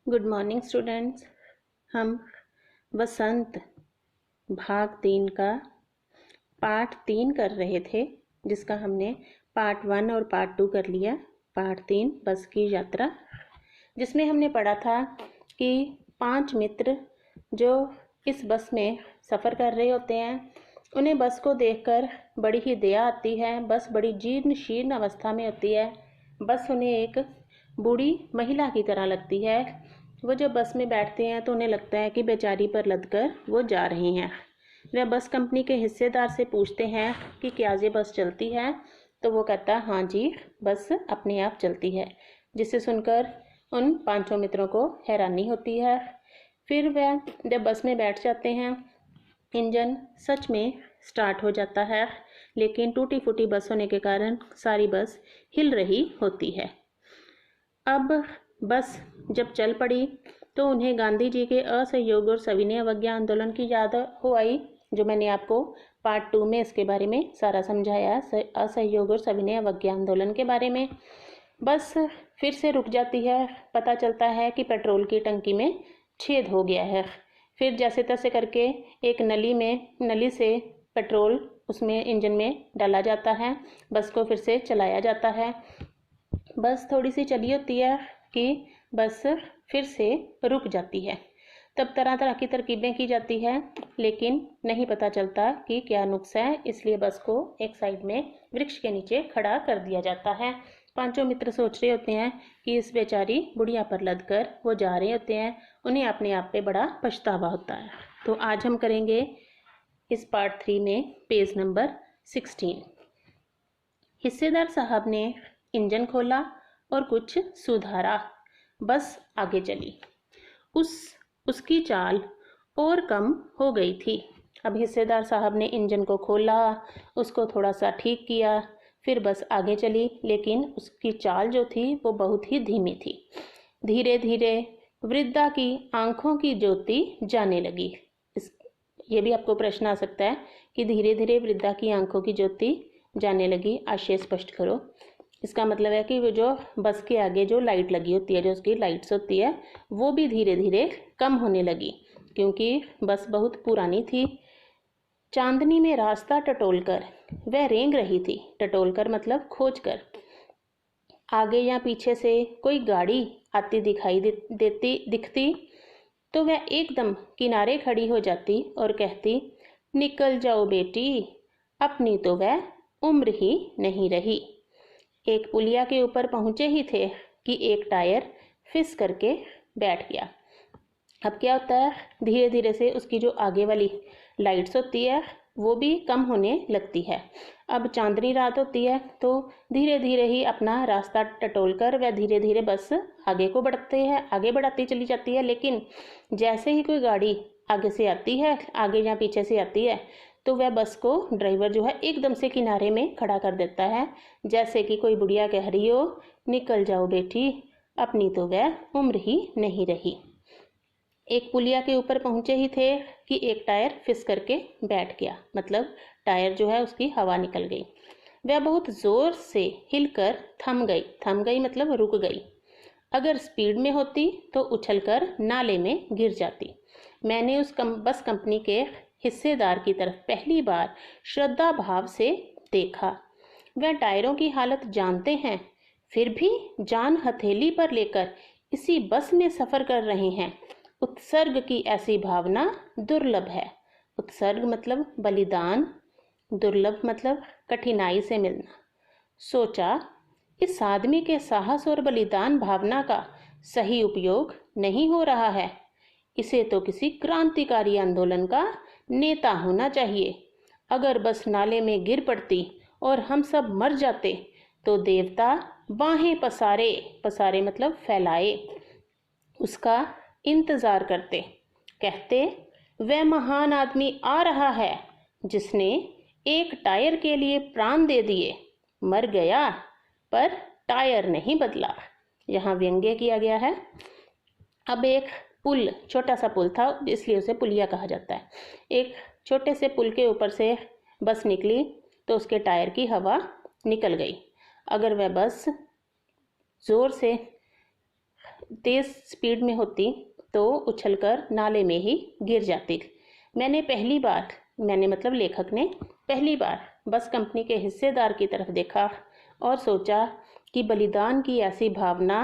Good morning students. हम वसंत भाग 3 का पार्ट 3 कर रहे थे, जिसका हमने पार्ट 1 और पार्ट 2 कर लिया। पार्ट 3 बस की यात्रा, जिसमें हमने पढ़ा था कि 5 मित्र जो इस बस में सफ़र कर रहे होते हैं, उन्हें बस को देखकर बड़ी ही दया आती है। बस बड़ी जीर्ण शीर्ण अवस्था में होती है। बस उन्हें एक बूढ़ी महिला की तरह लगती है। वो जब बस में बैठते हैं तो उन्हें लगता है कि बेचारी पर लदकर वो जा रही हैं। वह बस कंपनी के हिस्सेदार से पूछते हैं कि क्या ये बस चलती है, तो वो कहता है हाँ जी, बस अपने आप चलती है। जिसे सुनकर उन 5 मित्रों को हैरानी होती है। फिर वह जब बस में बैठ जाते हैं, इंजन सच में स्टार्ट हो जाता है, लेकिन टूटी फूटी बस होने के कारण सारी बस हिल रही होती है। अब बस जब चल पड़ी तो उन्हें गांधी जी के असहयोग और सविनय अवज्ञा आंदोलन की याद हो आई, जो मैंने आपको पार्ट 2 में इसके बारे में सारा समझाया, असहयोग और सविनय अवज्ञा आंदोलन के बारे में। बस फिर से रुक जाती है। पता चलता है कि पेट्रोल की टंकी में छेद हो गया है। फिर जैसे तैसे करके एक नली से पेट्रोल उसमें इंजन में डाला जाता है। बस को फिर से चलाया जाता है। बस थोड़ी सी चली होती है कि बस फिर से रुक जाती है। तब तरह तरह की तरकीबें की जाती है, लेकिन नहीं पता चलता कि क्या नुक्स है। इसलिए बस को एक साइड में वृक्ष के नीचे खड़ा कर दिया जाता है। 5 मित्र सोच रहे होते हैं कि इस बेचारी बुढ़िया पर लदकर वो जा रहे होते हैं। उन्हें अपने आप पे बड़ा पछतावा होता है। तो आज हम करेंगे इस पार्ट 3 में पेज नंबर 16। हिस्सेदार साहब ने इंजन खोला और कुछ सुधारा। बस आगे चली। उसकी चाल और कम हो गई थी। अब हिस्सेदार साहब ने इंजन को खोला, उसको थोड़ा सा ठीक किया, फिर बस आगे चली, लेकिन उसकी चाल जो थी वो बहुत ही धीमी थी। धीरे धीरे वृद्धा की आंखों की ज्योति जाने लगी। ये भी आपको प्रश्न आ सकता है कि धीरे धीरे वृद्धा की आंखों की ज्योति जाने लगी, आशय स्पष्ट करो। इसका मतलब है कि वो जो बस के आगे जो लाइट लगी होती है, जो उसकी लाइट्स होती है, वो भी धीरे धीरे कम होने लगी, क्योंकि बस बहुत पुरानी थी। चांदनी में रास्ता टटोलकर वह रेंग रही थी। टटोलकर मतलब खोजकर। आगे या पीछे से कोई गाड़ी आती दिखाई दिखती तो वह एकदम किनारे खड़ी हो जाती और कहती, निकल जाओ बेटी, अपनी तो वह उम्र ही नहीं रही। एक पुलिया के ऊपर पहुंचे ही थे कि एक टायर फिस करके बैठ गया। अब क्या होता है, धीरे धीरे से उसकी जो आगे वाली लाइट्स होती है वो भी कम होने लगती है। अब चांदनी रात होती है तो धीरे धीरे ही अपना रास्ता टटोलकर वह धीरे धीरे बस आगे बढ़ाती चली जाती है। लेकिन जैसे ही कोई गाड़ी आगे से आती है, आगे या पीछे से आती है, तो वह बस को ड्राइवर जो है एकदम से किनारे में खड़ा कर देता है, जैसे कि कोई बुढ़िया कह रही हो, निकल जाओ बेटी, अपनी तो वह उम्र ही नहीं रही। एक पुलिया के ऊपर पहुंचे ही थे कि एक टायर फिस करके बैठ गया, मतलब टायर जो है उसकी हवा निकल गई। वह बहुत जोर से हिलकर थम गई मतलब रुक गई। अगर स्पीड में होती तो उछलकर नाले में गिर जाती। मैंने उस बस कंपनी के हिस्सेदार की तरफ पहली बार श्रद्धा भाव से देखा। वह टायरों की हालत जानते हैं, फिर भी जान हथेली पर लेकर इसी बस में सफर कर रहे हैं। उत्सर्ग की ऐसी भावना दुर्लभ है। उत्सर्ग मतलब बलिदान, दुर्लभ मतलब कठिनाई से मिलना। सोचा, इस आदमी के साहस और बलिदान भावना का सही उपयोग नहीं हो रहा है। इसे तो किसी क्रांतिकारी आंदोलन का नेता होना चाहिए। अगर बस नाले में गिर पड़ती और हम सब मर जाते तो देवता बाहें पसारे मतलब फैलाए उसका इंतजार करते। कहते, वह महान आदमी आ रहा है जिसने एक टायर के लिए प्राण दे दिए। मर गया पर टायर नहीं बदला। यहाँ व्यंग्य किया गया है। अब एक पुल, छोटा सा पुल था, इसलिए उसे पुलिया कहा जाता है। एक छोटे से पुल के ऊपर से बस निकली तो उसके टायर की हवा निकल गई। अगर वह बस जोर से तेज़ स्पीड में होती तो उछलकर नाले में ही गिर जाती। मैंने मतलब लेखक ने पहली बार बस कंपनी के हिस्सेदार की तरफ देखा और सोचा कि बलिदान की ऐसी भावना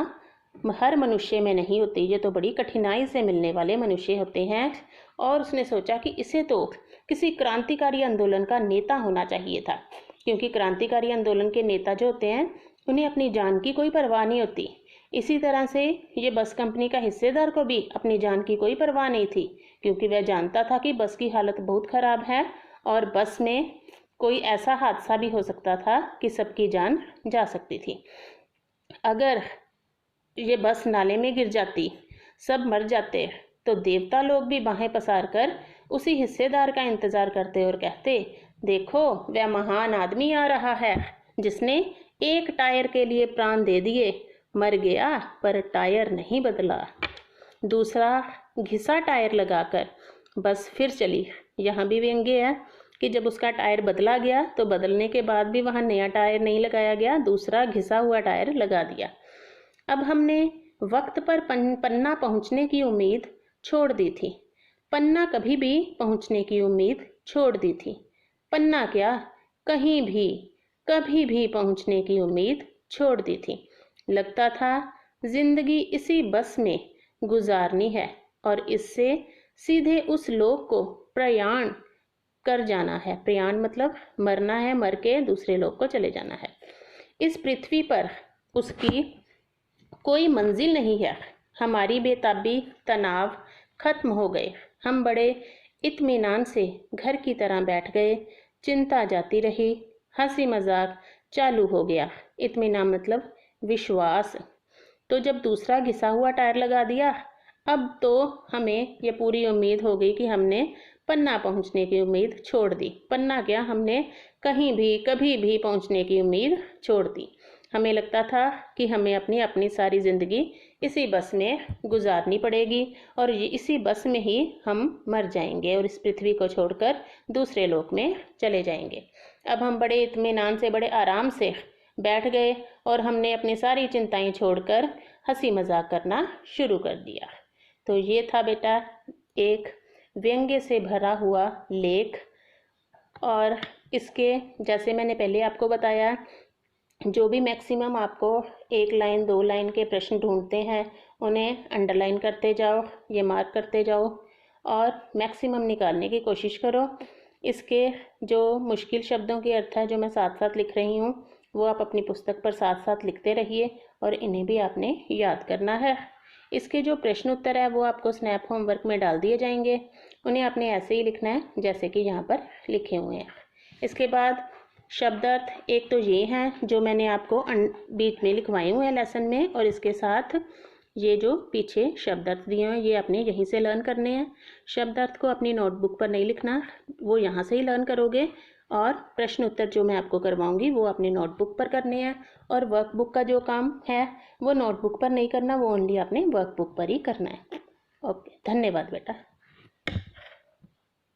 हर मनुष्य में नहीं होती, ये तो बड़ी कठिनाई से मिलने वाले मनुष्य होते हैं। और उसने सोचा कि इसे तो किसी क्रांतिकारी आंदोलन का नेता होना चाहिए था, क्योंकि क्रांतिकारी आंदोलन के नेता जो होते हैं उन्हें अपनी जान की कोई परवाह नहीं होती। इसी तरह से ये बस कंपनी का हिस्सेदार को भी अपनी जान की कोई परवाह नहीं थी, क्योंकि वह जानता था कि बस की हालत बहुत ख़राब है और बस में कोई ऐसा हादसा भी हो सकता था कि सबकी जान जा सकती थी। अगर ये बस नाले में गिर जाती, सब मर जाते, तो देवता लोग भी बाहें पसार कर उसी हिस्सेदार का इंतज़ार करते और कहते, देखो वह महान आदमी आ रहा है जिसने एक टायर के लिए प्राण दे दिए, मर गया पर टायर नहीं बदला। दूसरा घिसा टायर लगाकर बस फिर चली। यहाँ भी व्यंग्य है कि जब उसका टायर बदला गया तो बदलने के बाद भी वहाँ नया टायर नहीं लगाया गया, दूसरा घिसा हुआ टायर लगा दिया। अब हमने वक्त पर पन्ना पहुँचने की उम्मीद छोड़ दी थी। पन्ना कभी भी पहुँचने की उम्मीद छोड़ दी थी। पन्ना क्या, कहीं भी कभी भी पहुँचने की उम्मीद छोड़ दी थी। लगता था जिंदगी इसी बस में गुजारनी है और इससे सीधे उस लोक को प्रयाण कर जाना है। प्रयाण मतलब मरना है, मर के दूसरे लोक को चले जाना है। इस पृथ्वी पर उसकी कोई मंजिल नहीं है। हमारी बेताबी, तनाव खत्म हो गए। हम बड़े इत्मीनान से घर की तरह बैठ गए। चिंता जाती रही, हंसी मजाक चालू हो गया। इत्मीनान मतलब विश्वास। तो जब दूसरा घिसा हुआ टायर लगा दिया, अब तो हमें ये पूरी उम्मीद हो गई कि हमने पन्ना पहुंचने की उम्मीद छोड़ दी। पन्ना क्या, हमने कहीं भी कभी भी पहुंचने की उम्मीद छोड़ दी। हमें लगता था कि हमें अपनी सारी ज़िंदगी इसी बस में गुजारनी पड़ेगी और इसी बस में ही हम मर जाएंगे और इस पृथ्वी को छोड़कर दूसरे लोक में चले जाएंगे। अब हम बड़े इत्मीनान से, बड़े आराम से बैठ गए और हमने अपनी सारी चिंताएं छोड़कर हंसी मजाक करना शुरू कर दिया। तो ये था बेटा एक व्यंग्य से भरा हुआ लेख। और इसके जैसे मैंने पहले आपको बताया, जो भी मैक्सिमम आपको 1 लाइन 2 लाइन के प्रश्न ढूंढते हैं उन्हें अंडरलाइन करते जाओ, ये मार्क करते जाओ और मैक्सिमम निकालने की कोशिश करो। इसके जो मुश्किल शब्दों के अर्थ है जो मैं साथ साथ लिख रही हूँ वो आप अपनी पुस्तक पर साथ साथ लिखते रहिए और इन्हें भी आपने याद करना है। इसके जो प्रश्न उत्तर है वो आपको स्नैप होमवर्क में डाल दिए जाएंगे। उन्हें आपने ऐसे ही लिखना है जैसे कि यहाँ पर लिखे हुए हैं। इसके बाद शब्दार्थ एक तो ये हैं जो मैंने आपको बीच में लिखवाए हुए हैं लेसन में, और इसके साथ ये जो पीछे शब्दार्थ दिए हैं ये आपने यहीं से लर्न करने हैं। शब्दार्थ को अपनी नोटबुक पर नहीं लिखना, वो यहाँ से ही लर्न करोगे। और प्रश्न उत्तर जो मैं आपको करवाऊंगी वो अपनी नोटबुक पर करने हैं। और वर्कबुक का जो काम है वो नोटबुक पर नहीं करना, वो ओनली आपने वर्कबुक पर ही करना है। ओके, धन्यवाद बेटा।